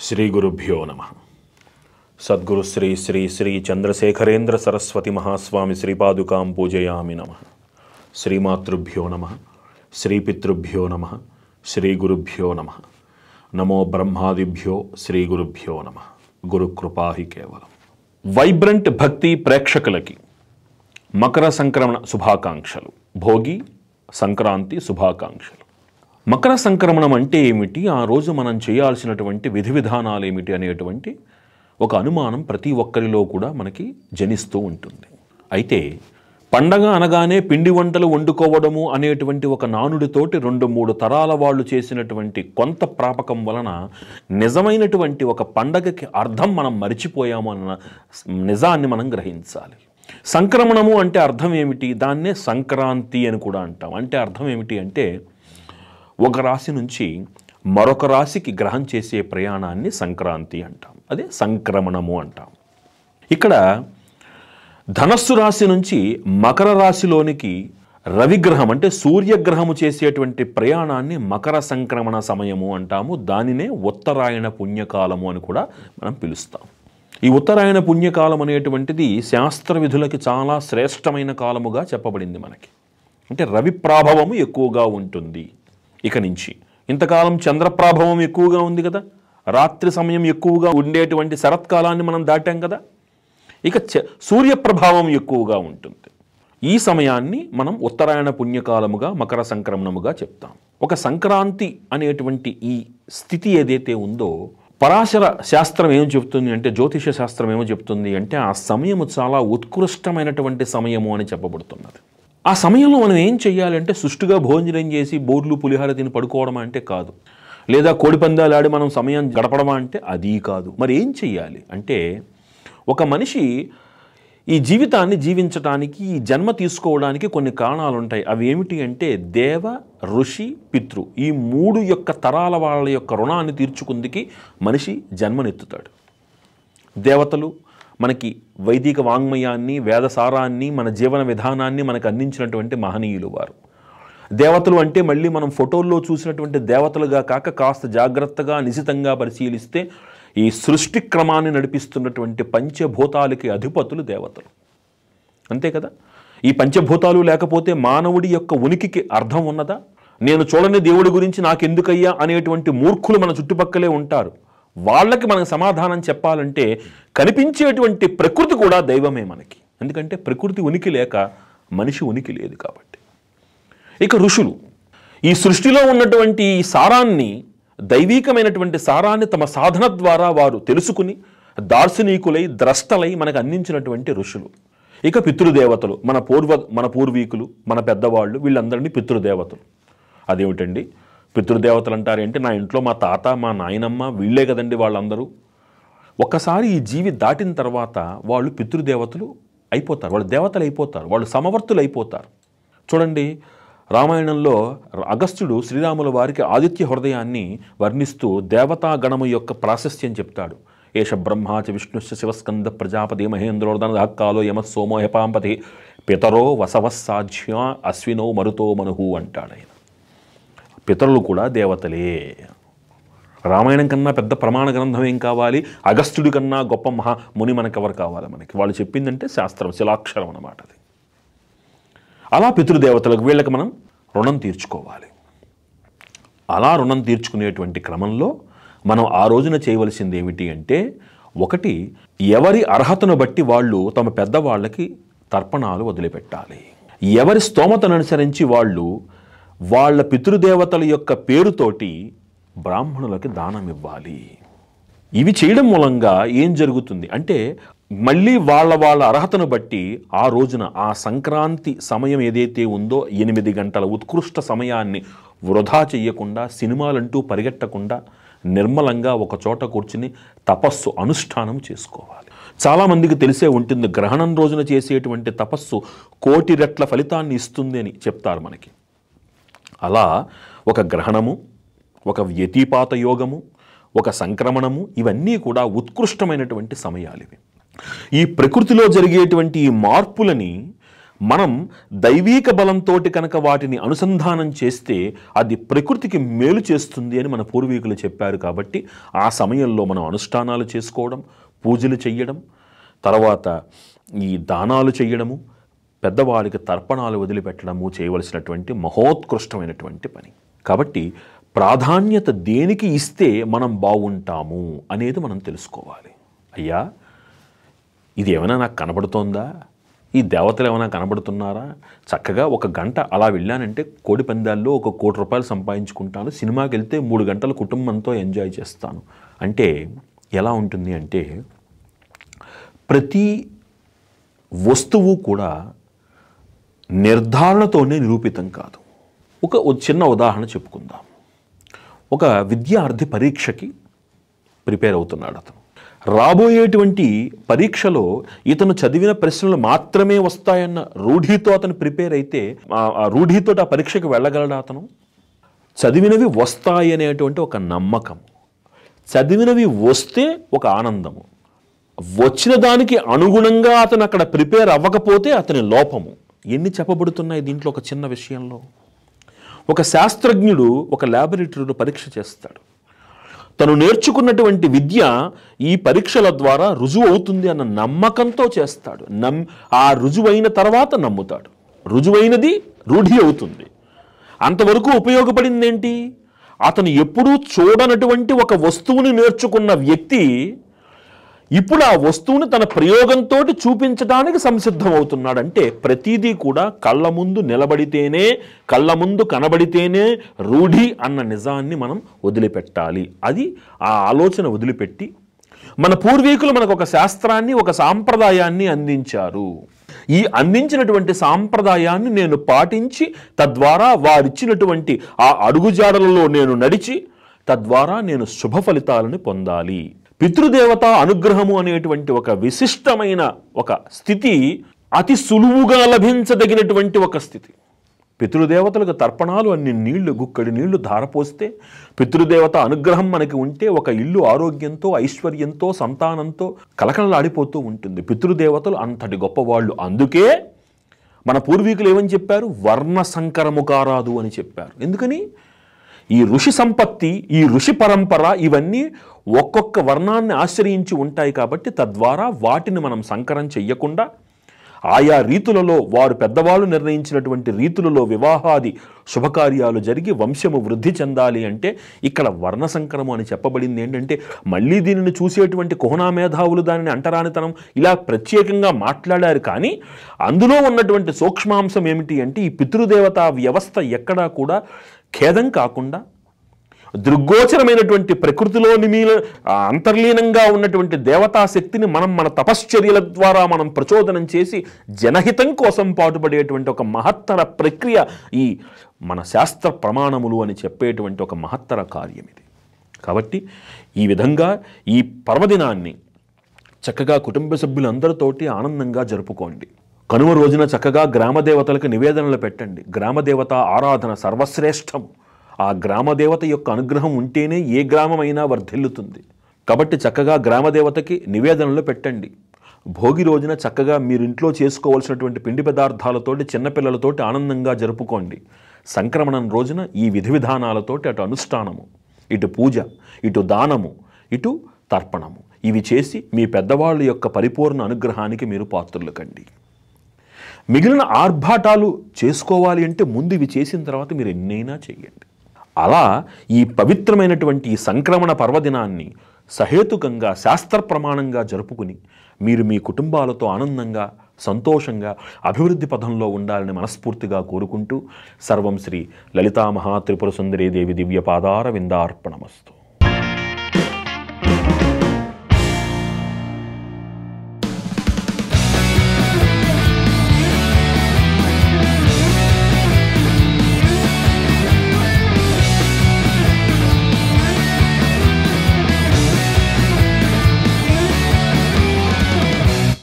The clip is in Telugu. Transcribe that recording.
శ్రీ గురుభ్యో నమః. సద్గురు శ్రీ శ్రీ శ్రీ చంద్రశేఖరేంద్ర సరస్వతి మహాస్వామి శ్రీపాదుకాం పూజయామి నమః. శ్రీమాతృభ్యో నమః. శ్రీపితృభ్యో నమః. శ్రీ గురుభ్యో నమః. నమో బ్రహ్మాదిభ్యో శ్రీ గురుభ్యో నమః. గురుకృపా హి కేవలం. వైబ్రెంట్ భక్తి ప్రేక్షకులకి మకర సంక్రమణ శుభాకాంక్షలు. భోగి సంక్రాంతి శుభాకాంక్షలు. మకర సంక్రమణం అంటే ఏమిటి, ఆ రోజు మనం చేయాల్సినటువంటి విధి విధానాలు ఏమిటి అనేటువంటి ఒక అనుమానం ప్రతి ఒక్కరిలో కూడా మనకి జనిస్తూ ఉంటుంది. అయితే పండగ అనగానే పిండి వంటలు వండుకోవడము అనేటువంటి ఒక నానుడితోటి 2-3 తరాల వాళ్ళు చేసినటువంటి కొంత ప్రాపకం వలన నిజమైనటువంటి ఒక పండగకి అర్థం మనం మరిచిపోయాము అన్న నిజాన్ని మనం గ్రహించాలి. సంక్రమణము అంటే అర్థం ఏమిటి, దాన్నే సంక్రాంతి అని కూడా అంటాం. అంటే అర్థం ఏమిటి అంటే ఒక రాశి నుంచి మరొక రాశికి గ్రహం చేసే ప్రయాణాన్ని సంక్రాంతి అంటాం. అదే సంక్రమణము అంటాం. ఇక్కడ ధనస్సు రాశి నుంచి మకర రాశిలోనికి రవిగ్రహం అంటే సూర్యగ్రహము చేసేటువంటి ప్రయాణాన్ని మకర సంక్రమణ సమయము అంటాము. దానినే ఉత్తరాయణ పుణ్యకాలము అని కూడా మనం పిలుస్తాం. ఈ ఉత్తరాయణ పుణ్యకాలం అనేటువంటిది శాస్త్ర విధులకి చాలా శ్రేష్టమైన కాలముగా చెప్పబడింది మనకి. అంటే రవి ప్రాభవము ఎక్కువగా ఉంటుంది. ఇక నుంచి ఇంతకాలం చంద్రప్రాభవం ఎక్కువగా ఉంది కదా, రాత్రి సమయం ఎక్కువగా ఉండేటువంటి శరత్కాలాన్ని మనం దాటాం కదా, ఇక సూర్యప్రభావం ఎక్కువగా ఉంటుంది. ఈ సమయాన్ని మనం ఉత్తరాయణ పుణ్యకాలముగా మకర సంక్రమణముగా చెప్తాం. ఒక సంక్రాంతి అనేటువంటి ఈ స్థితి ఏదైతే ఉందో పరాశర శాస్త్రం ఏం చెప్తుంది అంటే, జ్యోతిష శాస్త్రం ఏమో చెప్తుంది అంటే ఆ సమయము చాలా ఉత్కృష్టమైనటువంటి సమయము అని చెప్పబడుతున్నది. ఆ సమయంలో మనం ఏం చెయ్యాలంటే సుష్టుగా భోజనం చేసి బోర్లు పులిహార తిని పడుకోవడం అంటే కాదు, లేదా కోడిపందాలు ఆడి మనం సమయం గడపడమా అంటే అది కాదు. మరి ఏం చెయ్యాలి అంటే, ఒక మనిషి ఈ జీవితాన్ని జీవించటానికి, ఈ జన్మ తీసుకోవడానికి కొన్ని కారణాలు ఉంటాయి. అవి ఏమిటి అంటే దేవ, ఋషి, పితృ, ఈ 3 యొక్క తరాల వాళ్ళ యొక్క రుణాన్ని తీర్చుకుందికి మనిషి జన్మనెత్తుతాడు. దేవతలు మనకి వైదిక వాంగ్మయాన్ని, వేదసారాన్ని, మన జీవన విధానాన్ని మనకు అందించినటువంటి మహనీయులు వారు. దేవతలు అంటే మళ్ళీ మనం ఫోటోల్లో చూసినటువంటి దేవతలుగా కాక కాస్త జాగ్రత్తగా నిశితంగా పరిశీలిస్తే ఈ సృష్టి క్రమాన్ని నడిపిస్తున్నటువంటి పంచభూతాలకి అధిపతులు దేవతలు. అంతే కదా. ఈ పంచభూతాలు లేకపోతే మానవుడి యొక్క ఉనికికి అర్థం ఉన్నదా? నేను చూడని దేవుడి గురించి నాకెందుకయ్యా అనేటువంటి మూర్ఖులు మన చుట్టుపక్కలే ఉంటారు. వాళ్ళకి మనకు సమాధానం చెప్పాలంటే కనిపించేటువంటి ప్రకృతి కూడా దైవమే మనకి. ఎందుకంటే ప్రకృతి ఉనికి లేక మనిషి ఉనికి లేదు కాబట్టి. ఇక ఋషులు ఈ సృష్టిలో ఉన్నటువంటి ఈ సారాన్ని, దైవీకమైనటువంటి సారాన్ని తమ సాధన ద్వారా వారు తెలుసుకుని దార్శనికులై, ద్రష్టలై మనకు అందించినటువంటి ఋషులు. ఇక పితృదేవతలు, మన పూర్వీకులు, మన పెద్దవాళ్ళు, వీళ్ళందరినీ పితృదేవతలు. అదేమిటండి పితృదేవతలు అంటారేంటి? నా ఇంట్లో మా తాత, మా నాయనమ్మ, వీళ్ళే కదండి వాళ్ళందరూ. ఒక్కసారి ఈ జీవి దాటిన తర్వాత వాళ్ళు పితృదేవతలు అయిపోతారు, వాళ్ళు దేవతలు అయిపోతారు, వాళ్ళు సమవర్తులు అయిపోతారు. చూడండి, రామాయణంలో అగస్త్యుడు శ్రీరాముల వారికి ఆదిత్య హృదయాన్ని వర్ణిస్తూ దేవతాగణము యొక్క ప్రాశస్త్యం చెప్తాడు. ఏష బ్రహ్మాచ విష్ణుశ్చ శివస్కంద ప్రజాపతి మహేంద్రోర్ధన కాలో యమ సోమో హపాంపతి పితరో వసవస్సాధ్య అశ్వినో మరుతో మనుహు అంటాడు ఆయన. పితరులు కూడా దేవతలే. రామాయణం కన్నా పెద్ద ప్రమాణ గ్రంథం ఏం కావాలి? అగస్త్యుడి కన్నా గొప్ప మహాముని మనకెవరు కావాలి? మనకి వాళ్ళు చెప్పిందంటే శాస్త్రం, శిలాక్షరం అన్నమాట అది. అలా పితృదేవతలకు వీళ్ళకి మనం రుణం తీర్చుకోవాలి. అలా రుణం తీర్చుకునేటువంటి క్రమంలో మనం ఆ రోజున చేయవలసింది ఏమిటి అంటే, ఒకటి, ఎవరి అర్హతను బట్టి వాళ్ళు తమ పెద్దవాళ్ళకి తర్పణాలు వదిలిపెట్టాలి. ఎవరి స్తోమతను అనుసరించి వాళ్ళు వాళ్ళ పితృదేవతల యొక్క పేరుతోటి బ్రాహ్మణులకి దానం ఇవ్వాలి. ఇవి చేయడం మూలంగా ఏం జరుగుతుంది అంటే, మళ్ళీ వాళ్ళ అర్హతను బట్టి ఆ రోజున ఆ సంక్రాంతి సమయం ఏదైతే ఉందో 8 గంటల ఉత్కృష్ట సమయాన్ని వృధా చెయ్యకుండా, సినిమాలంటూ పరిగెట్టకుండా నిర్మలంగా ఒక చోట కూర్చుని తపస్సు అనుష్ఠానం చేసుకోవాలి. చాలామందికి తెలిసే ఉంటుంది, గ్రహణం రోజున చేసేటువంటి తపస్సు 1,000,000 రెట్ల ఫలితాన్ని ఇస్తుంది అని చెప్తారు మనకి. అలా ఒక గ్రహణము, ఒక వ్యతిపాత యోగము, ఒక సంక్రమణము, ఇవన్నీ కూడా ఉత్కృష్టమైనటువంటి సమయాలు ఇవి. ఈ ప్రకృతిలో జరిగేటువంటి ఈ మార్పులని మనం దైవీక బలంతో కనుక వాటిని అనుసంధానం చేస్తే అది ప్రకృతికి మేలు చేస్తుంది అని మన పూర్వీకులు చెప్పారు. కాబట్టి ఆ సమయంలో మనం అనుష్ఠానాలు చేసుకోవడం, పూజలు చెయ్యడం, తర్వాత ఈ దానాలు చెయ్యడము, పెద్దవాడికి తర్పణాలు వదిలిపెట్టడము చేయవలసినటువంటి మహోత్కృష్టమైనటువంటి పని. కాబట్టి ప్రాధాన్యత దేనికి ఇస్తే మనం బాగుంటాము అనేది మనం తెలుసుకోవాలి. అయ్యా, ఇది ఏమైనా నాకు కనబడుతోందా? ఈ దేవతలు ఏమైనా కనబడుతున్నారా? చక్కగా 1 గంట అలా వెళ్ళానంటే కోడి పందాల్లో 1 కోటి రూపాయలు సంపాదించుకుంటాను, సినిమాకి వెళ్తే 3 గంటలు కుటుంబంతో ఎంజాయ్ చేస్తాను అంటే ఎలా ఉంటుంది అంటే, ప్రతి వస్తువు కూడా నిర్ధారణతోనే నిరూపితం కాదు. ఒక చిన్న ఉదాహరణ చెప్పుకుందాం. ఒక విద్యార్థి పరీక్షకి ప్రిపేర్ అవుతున్నాడు. అతను రాబోయేటువంటి పరీక్షలో ఇతను చదివిన ప్రశ్నలు మాత్రమే వస్తాయన్న రూఢితో అతను ప్రిపేర్ అయితే ఆ రూఢితో ఆ పరీక్షకు వెళ్ళగలడా? అతను చదివినవి వస్తాయనేటువంటి ఒక నమ్మకం, చదివినవి వస్తే ఒక ఆనందము, వచ్చిన దానికి అనుగుణంగా అతను అక్కడ ప్రిపేర్ అవ్వకపోతే అతని లోపము. ఎన్ని చెప్పబడుతున్నాయి దీంట్లో? ఒక చిన్న విషయంలో ఒక శాస్త్రజ్ఞుడు ఒక ల్యాబొరేటరీలో పరీక్ష చేస్తాడు. తను నేర్చుకున్నటువంటి విద్య ఈ పరీక్షల ద్వారా రుజువు అవుతుంది అన్న నమ్మకంతో చేస్తాడు. ఆ రుజువైన తర్వాత నమ్ముతాడు. రుజువైనది రూఢి అవుతుంది. అంతవరకు ఉపయోగపడింది ఏంటి? అతను ఎప్పుడూ చూడనటువంటి ఒక వస్తువుని నేర్చుకున్న వ్యక్తి ఇప్పుడు ఆ వస్తువుని తన ప్రయోగంతో చూపించడానికి సంసిద్ధమవుతున్నాడు. అంటే ప్రతిదీ కూడా కళ్ళ ముందు నిలబడితేనే, కళ్ళ ముందు కనబడితేనే రూఢి అన్న నిజాన్ని మనం వదిలిపెట్టాలి. అది ఆ ఆలోచన వదిలిపెట్టి మన పూర్వీకులు మనకు ఒక శాస్త్రాన్ని, ఒక సాంప్రదాయాన్ని అందించారు. ఈ అందించినటువంటి సాంప్రదాయాన్ని నేను పాటించి తద్వారా వారిచ్చినటువంటి ఆ అడుగుజాడలలో నేను నడిచి తద్వారా నేను శుభ ఫలితాలను పొందాలి. పితృదేవత అనుగ్రహము అనేటువంటి ఒక విశిష్టమైన ఒక స్థితి అతి సులువుగా లభించదగినటువంటి ఒక స్థితి. పితృదేవతలకు తర్పణాలు అన్ని నీళ్లు, గుక్కడి నీళ్లు ధారపోస్తే, పితృదేవత అనుగ్రహం మనకి ఉంటే ఒక ఇల్లు ఆరోగ్యంతో, ఐశ్వర్యంతో, సంతానంతో కలకలలాడిపోతూ ఉంటుంది. పితృదేవతలు అంతటి గొప్పవాళ్ళు. అందుకే మన పూర్వీకులు ఏమని చెప్పారు? వర్ణ సంకరము కారాదు అని చెప్పారు. ఎందుకని? ఈ ఋషి సంపత్తి, ఈ ఋషి పరంపర ఇవన్నీ ఒక్కొక్క వర్ణాన్ని ఆశ్రయించి ఉంటాయి. కాబట్టి తద్వారా వాటిని మనం సంకరం చెయ్యకుండా ఆయా రీతులలో, వారు పెద్దవాళ్ళు నిర్ణయించినటువంటి రీతులలో వివాహాది శుభకార్యాలు జరిగి వంశము వృద్ధి చెందాలి అంటే ఇక్కడ వర్ణ సంకరము అని చెప్పబడింది. ఏంటంటే మళ్ళీ దీనిని చూసేటువంటి కుహనా మేధావులు దానిని అంటరానితనం ఇలా ప్రత్యేకంగా మాట్లాడారు. కానీ అందులో ఉన్నటువంటి సూక్ష్మాంశం ఏమిటి అంటే, ఈ పితృదేవతా వ్యవస్థ ఎక్కడా కూడా ఖేదం కాకుండా దృగ్గోచరమైనటువంటి ప్రకృతిలో అంతర్లీనంగా ఉన్నటువంటి దేవతా శక్తిని మనం మన తపశ్చర్యల ద్వారా మనం ప్రచోదనం చేసి జనహితం కోసం పాటుపడేటువంటి ఒక మహత్తర ప్రక్రియ ఈ మన శాస్త్ర ప్రమాణములు అని చెప్పేటువంటి ఒక మహత్తర కార్యం ఇది. కాబట్టి ఈ విధంగా ఈ పర్వదినాన్ని చక్కగా కుటుంబ సభ్యులందరితోటి ఆనందంగా జరుపుకోండి. కనుమ రోజున చక్కగా గ్రామదేవతలకు నివేదనలు పెట్టండి. గ్రామదేవత ఆరాధన సర్వశ్రేష్టము. ఆ గ్రామదేవత యొక్క అనుగ్రహం ఉంటేనే ఏ గ్రామమైనా వర్ధిల్లుతుంది. కాబట్టి చక్కగా గ్రామదేవతకి నివేదనలు పెట్టండి. భోగి రోజున చక్కగా మీరు ఇంట్లో చేసుకోవాల్సినటువంటి పిండి పదార్థాలతోటి చిన్నపిల్లలతోటి ఆనందంగా జరుపుకోండి. సంక్రమణం రోజున ఈ విధి విధానాలతోటి అటు అనుష్ఠానము, ఇటు పూజ, ఇటు దానము, ఇటు తర్పణము ఇవి చేసి మీ పెద్దవాళ్ళ యొక్క పరిపూర్ణ అనుగ్రహానికి మీరు పాత్రులు కండి. మిగిలిన ఆర్భాటాలు చేసుకోవాలి అంటే ముందు ఇవి చేసిన తర్వాత మీరు ఎన్నైనా చేయండి. అలా ఈ పవిత్రమైనటువంటి ఈ సంక్రమణ పర్వదినాన్ని సహేతుకంగా శాస్త్ర ప్రమాణంగా జరుపుకుని మీరు మీ కుటుంబాలతో ఆనందంగా, సంతోషంగా అభివృద్ధి పథంలో ఉండాలని మనస్ఫూర్తిగా కోరుకుంటూ సర్వం శ్రీ లలితా మహా త్రిపుర సుందరీ దేవి దివ్య పాదార విందార్పణమస్తు.